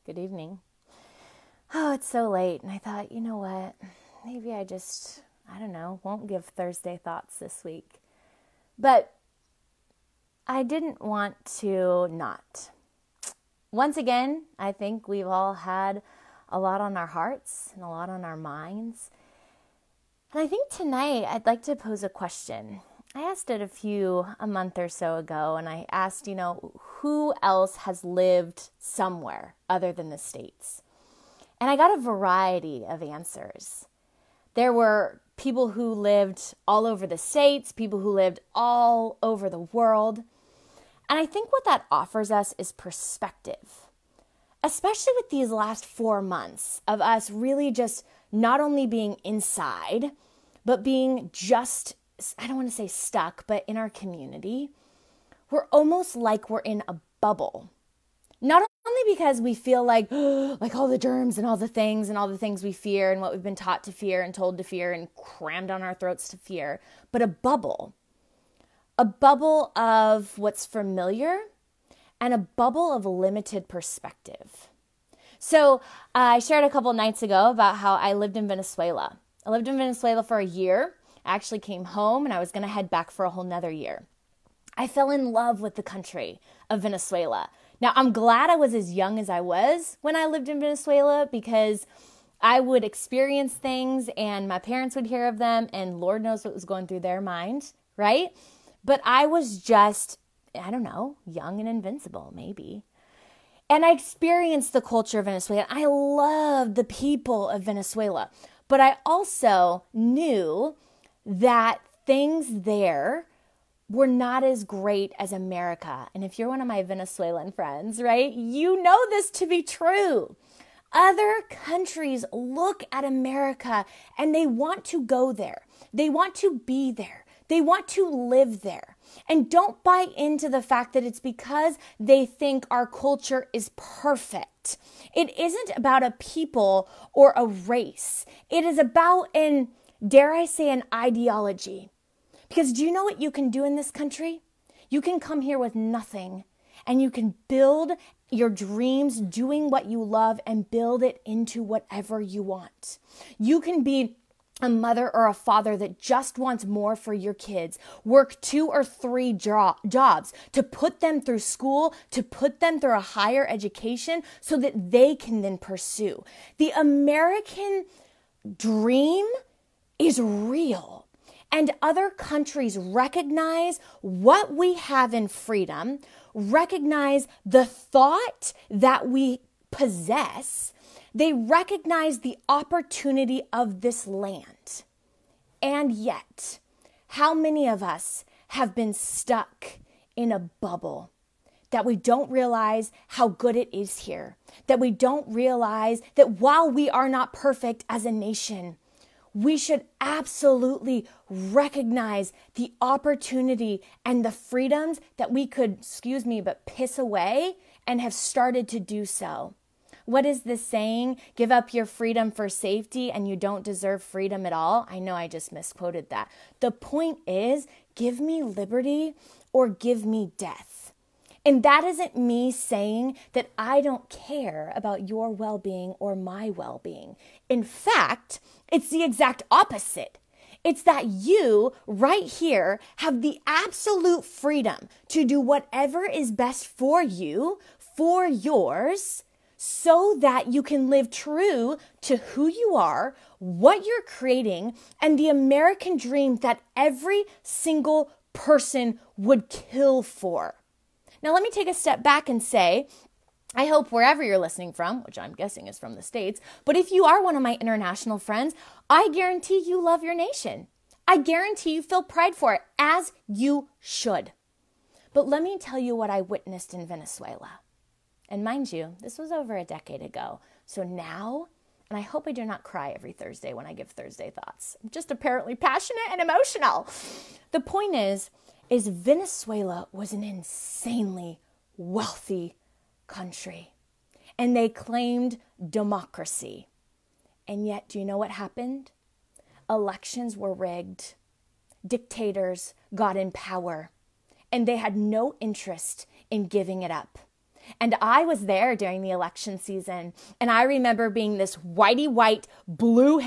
Good evening. Oh, it's so late. And I thought, you know what? Maybe I don't know, won't give Thursday thoughts this week. But I didn't want to not. Once again, I think we've all had a lot on our hearts and a lot on our minds. And I think tonight I'd like to pose a question. I asked it a month or so ago, and I asked, who else has lived somewhere other than the States? And I got a variety of answers. There were people who lived all over the States, people who lived all over the world. And I think what that offers us is perspective, especially with these last 4 months of us really just not only being inside, but being just, I don't want to say stuck, but in our community. We're almost like we're in a bubble. Not only because we feel like all the germs and all the things we fear and what we've been taught to fear and told to fear and crammed down our throats to fear, but a bubble of what's familiar and a bubble of limited perspective. So I shared a couple nights ago about how I lived in Venezuela. I lived in Venezuela for a year. I actually came home and I was going to head back for a whole nother year. I fell in love with the country of Venezuela. Now, I'm glad I was as young as I was when I lived in Venezuela because I would experience things and my parents would hear of them and Lord knows what was going through their mind, right? But I was just, young and invincible, maybe. And I experienced the culture of Venezuela. I loved the people of Venezuela. But I also knew that things there were not as great as America. And if you're one of my Venezuelan friends, right, you know this to be true. Other countries look at America and they want to go there. They want to be there. They want to live there. And don't buy into the fact that it's because they think our culture is perfect. It isn't about a people or a race. It is about dare I say, an ideology. Because do you know what you can do in this country? You can come here with nothing and you can build your dreams doing what you love and build it into whatever you want. You can be a mother or a father that just wants more for your kids, work 2 or 3 jobs to put them through school, to put them through a higher education so that they can then pursue. The American dream is real. And other countries recognize what we have in freedom, recognize the thought that we possess. They recognize the opportunity of this land. And yet, how many of us have been stuck in a bubble that we don't realize how good it is here, that we don't realize that while we are not perfect as a nation, we should absolutely recognize the opportunity and the freedoms that we could, piss away and have started to do so. What is this saying? Give up your freedom for safety and you don't deserve freedom at all. I know I just misquoted that. The point is, give me liberty or give me death. And that isn't me saying that I don't care about your well-being or my well-being. In fact, it's the exact opposite. It's that you right here have the absolute freedom to do whatever is best for you, for yours, so that you can live true to who you are, what you're creating, and the American dream that every single person would kill for. Now, let me take a step back and say, I hope wherever you're listening from, which I'm guessing is from the States, but if you are one of my international friends, I guarantee you love your nation. I guarantee you feel pride for it, as you should. But let me tell you what I witnessed in Venezuela. And mind you, this was over a decade ago. So now, and I hope I do not cry every Thursday when I give Thursday thoughts. I'm just apparently passionate and emotional. The point is Venezuela was an insanely wealthy country. And they claimed democracy. And yet, do you know what happened? Elections were rigged. Dictators got in power. And they had no interest in giving it up. And I was there during the election season. And I remember being this whitey white, blue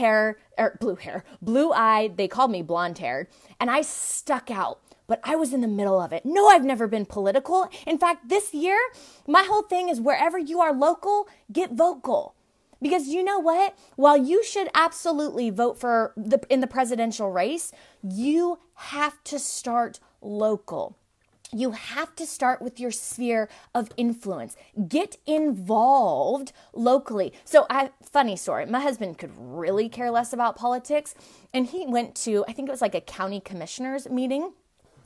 eyed, they called me blonde haired. And I stuck out, but I was in the middle of it. No, I've never been political. In fact, this year, my whole thing is wherever you are local, get vocal. Because you know what? While you should absolutely vote in the presidential race, you have to start local. You have to start with your sphere of influence. Get involved locally. So funny story, my husband could really care less about politics. And he went to, I think it was like a county commissioners meeting.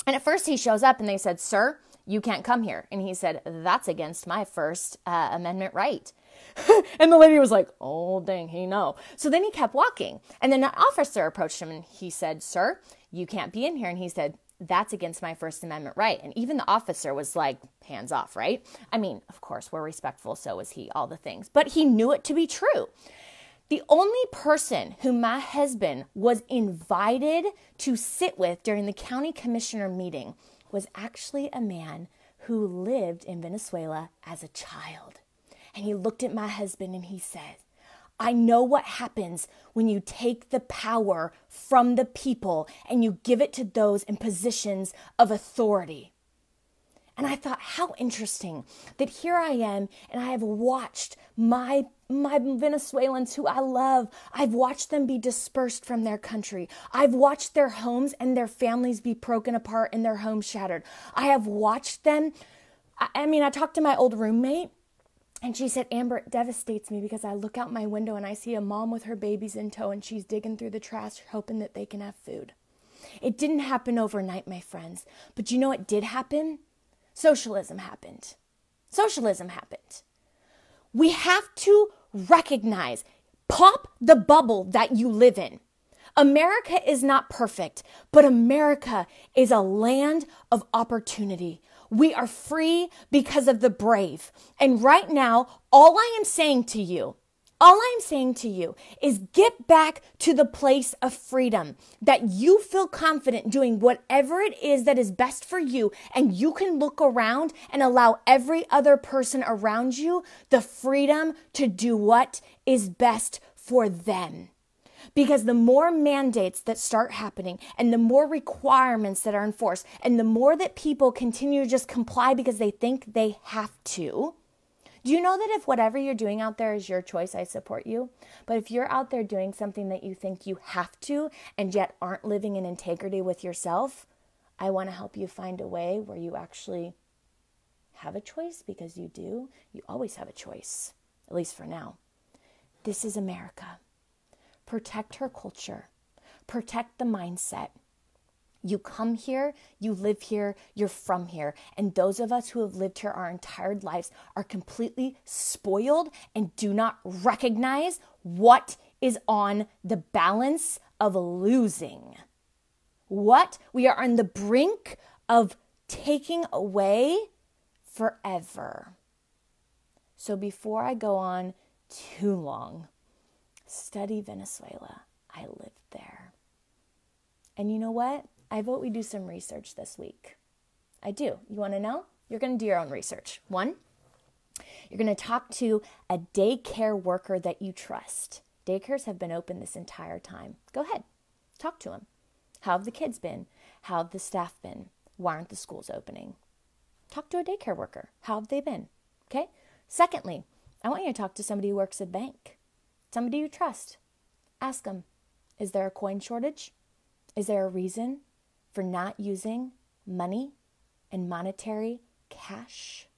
And at first he shows up and they said, "Sir, you can't come here." And he said, "That's against my First Amendment right." And the lady was like, "Oh, dang, he know." So then he kept walking. And then an officer approached him and he said, "Sir, you can't be in here." And he said, "That's against my First Amendment right." And even the officer was like, hands off, right? I mean, of course, we're respectful. So was he, all the things. But he knew it to be true. The only person who my husband was invited to sit with during the county commissioner meeting was actually a man who lived in Venezuela as a child. And he looked at my husband and he said, "I know what happens when you take the power from the people and you give it to those in positions of authority." And I thought, how interesting that here I am and I have watched my Venezuelans who I love, I've watched them be dispersed from their country. I've watched their homes and their families be broken apart and their homes shattered. I have watched them. I talked to my old roommate and she said, "Amber, it devastates me because I look out my window and I see a mom with her babies in tow and she's digging through the trash hoping that they can have food." It didn't happen overnight, my friends. But you know what did happen? Socialism happened. Socialism happened. We have to recognize, pop the bubble that you live in. America is not perfect, but America is a land of opportunity. We are free because of the brave. And right now, all I am saying to you is get back to the place of freedom, that you feel confident doing whatever it is that is best for you, and you can look around and allow every other person around you the freedom to do what is best for them. Because the more mandates that start happening and the more requirements that are enforced and the more that people continue to just comply because they think they have to. Do you know that if whatever you're doing out there is your choice, I support you? But if you're out there doing something that you think you have to and yet aren't living in integrity with yourself, I want to help you find a way where you actually have a choice, because you do. You always have a choice, at least for now. This is America. Protect her culture. Protect the mindset. You come here, you live here, you're from here. And those of us who have lived here our entire lives are completely spoiled and do not recognize what is on the balance of losing. What we are on the brink of taking away forever. So before I go on too long, study Venezuela. I lived there. And you know what? I vote we do some research this week. I do. You want to know? You're going to do your own research. 1, you're going to talk to a daycare worker that you trust. Daycares have been open this entire time. Go ahead. Talk to them. How have the kids been? How have the staff been? Why aren't the schools opening? Talk to a daycare worker. How have they been? Okay? Secondly, I want you to talk to somebody who works at a bank. Somebody you trust. Ask them, is there a coin shortage? Is there a reason for not using money and monetary cash?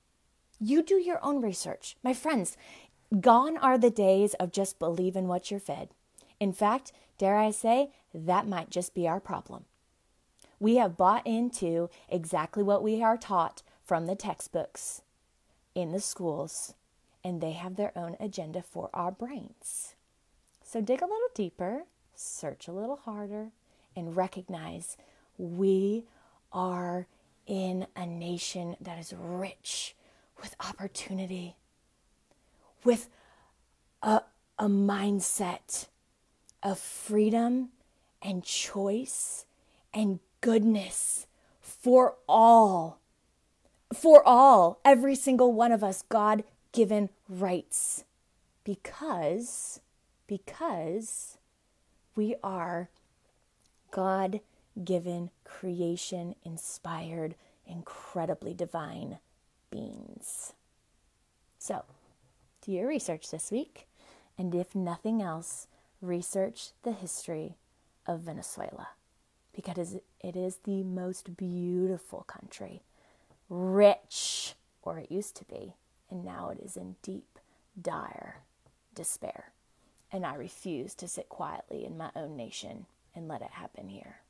You do your own research. My friends, gone are the days of just believing what you're fed. In fact, dare I say, that might just be our problem. We have bought into exactly what we are taught from the textbooks in the schools, and they have their own agenda for our brains. So dig a little deeper, search a little harder, and recognize we are in a nation that is rich with opportunity, with a mindset of freedom and choice and goodness for all. for all, every single one of us, God-given rights. Because we are God-given, creation-inspired, incredibly divine beings. So, do your research this week, and if nothing else, research the history of Venezuela, because it is the most beautiful country, rich, or it used to be, and now it is in deep, dire despair. And I refuse to sit quietly in my own nation and let it happen here.